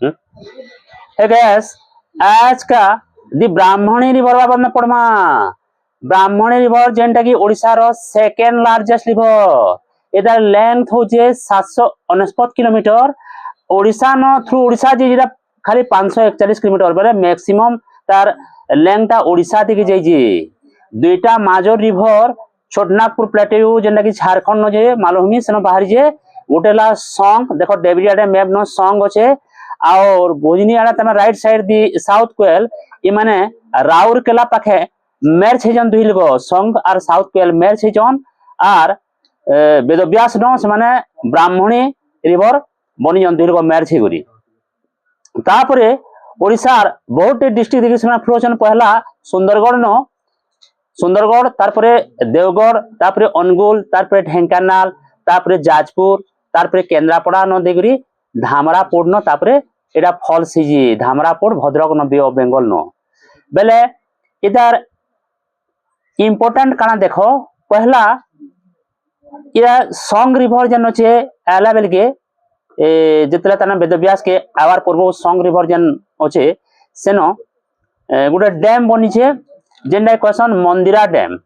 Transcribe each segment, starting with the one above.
हे gas आज का दी ब्राह्मणी river बाबा पड़मा ब्राह्मणी river जेनटा कि ओडिसा रो सेकेंड लार्जेस्ट रिवर एदार लेंथ होचे 749 किलोमीटर ओडिसा न थ्रू ओडिसा जे खाली 541 किलोमीटर बेले मैक्सिमम तार लेंथटा ओडिसा दिखे जाइए दुईटा माजर रिवर छोटनागपुर प्लेटेयू जेनटा कि झारखंड न जे मालभूमि सेन बाहरी जे गोटेला सॉन्ग देखो डेविड मैप न सॉन्ग अच्छे और भोजनी आड़ा तमे राइट साइड दी साउथ कोयल इ माने राउरकेला पाखे मैच हेजन दुई लोग सॉन्ग और साउथ कोयल मैच हेजन और वेदव्यास न से माने ब्राह्मणी रिवर बनी जन दुई लोग मैच हेगुरी तापरे ओडिसार बहुत डिस्ट्रिक्ट देखि से फ्लो छन पहला सुंदरगढ़ न सुंदरगढ़ तारपरे देवगढ़ तारपरे अनुगुल तारपरे ढेंकानाल तारपरे जाजपुर तारपरे केंद्रापड़ा न देगरी धामरापुर न तापरे एटा फॉल्स हिजी धामरापुर भद्रक न बे ऑफ बेंगल न बेले इधर इम्पोर्टेंट काना देखो पहला इरा सॉन्ग रिवर जन अच्छे आला बेल के जितले तना वेदव्यास के आवार पूर्व सॉन्ग रिवर जन अच्छे सेनो गोटे डैम बनी छे जेनटा क्वेश्चन मंदिरा डैम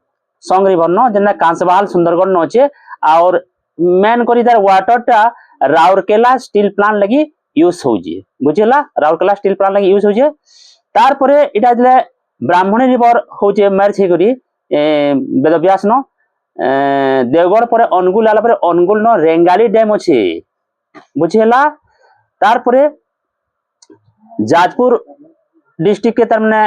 सॉन्ग रिवर न जेनटा कांसबाल सुंदरगढ़ न अच्छे और मेन करी तार वाटर टा राउरकेला स्टील प्लांट लगी यूज होउजी बुझिला राउरकेला स्टील प्लांट लगी यूज होउजे तार परे इटा जले ब्राह्मणी रिवर होउजे मैर छे करी वेदव्यास न देवगढ़ परे अनुगुल आला परे अनुगुल न रेंगाली डैम अछि बुझिला तार परे जाजपुर डिस्ट्रिक्ट के तार माने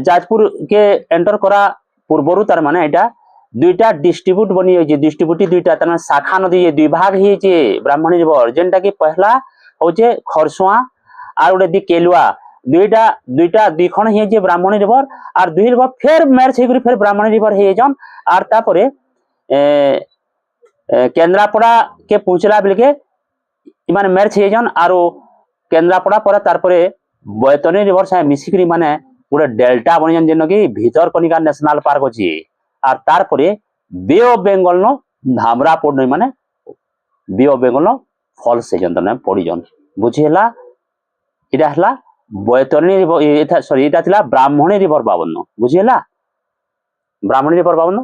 जाजपुर के एंटर करा पूर्वरु तार माने एटा दुईटा डिस्ट्रीब्यूट बनी होइए डिस्ट्रीब्यूटी दुईटा तार शाखा नदी दुई भाग हिचे ब्राह्मणी रिवर जेनटा कि पहला होचे खरसुआ और गोटे दी केलुआ दुईटा दुईटा दुई खण हिचे ब्राह्मणी रिवर और दुई रिवर फिर मैच हेकरी फिर ब्राह्मणी रिवर हे जन और तापरे केंद्रापड़ा के पहुंचला बेल के माने मैच हे जन और केंद्रापड़ा पर तारपरे बैतरणी रिवर से मिसिकरी माने गोटे डेल्टा बनी जन जेन कि भितरकनिका नेशनल पार्क अछि और तारपरे बे ऑफ बेंगल न धामरापुर नहीं माने बे ऑफ बेंगल न फॉल्स से जन तने पड़ी जन बुझिला इटा हला बैतरणी रिवर सॉरी इटा थिला ब्राह्मणी रिवर बावन बुझिला ब्राह्मणी रिवर बावन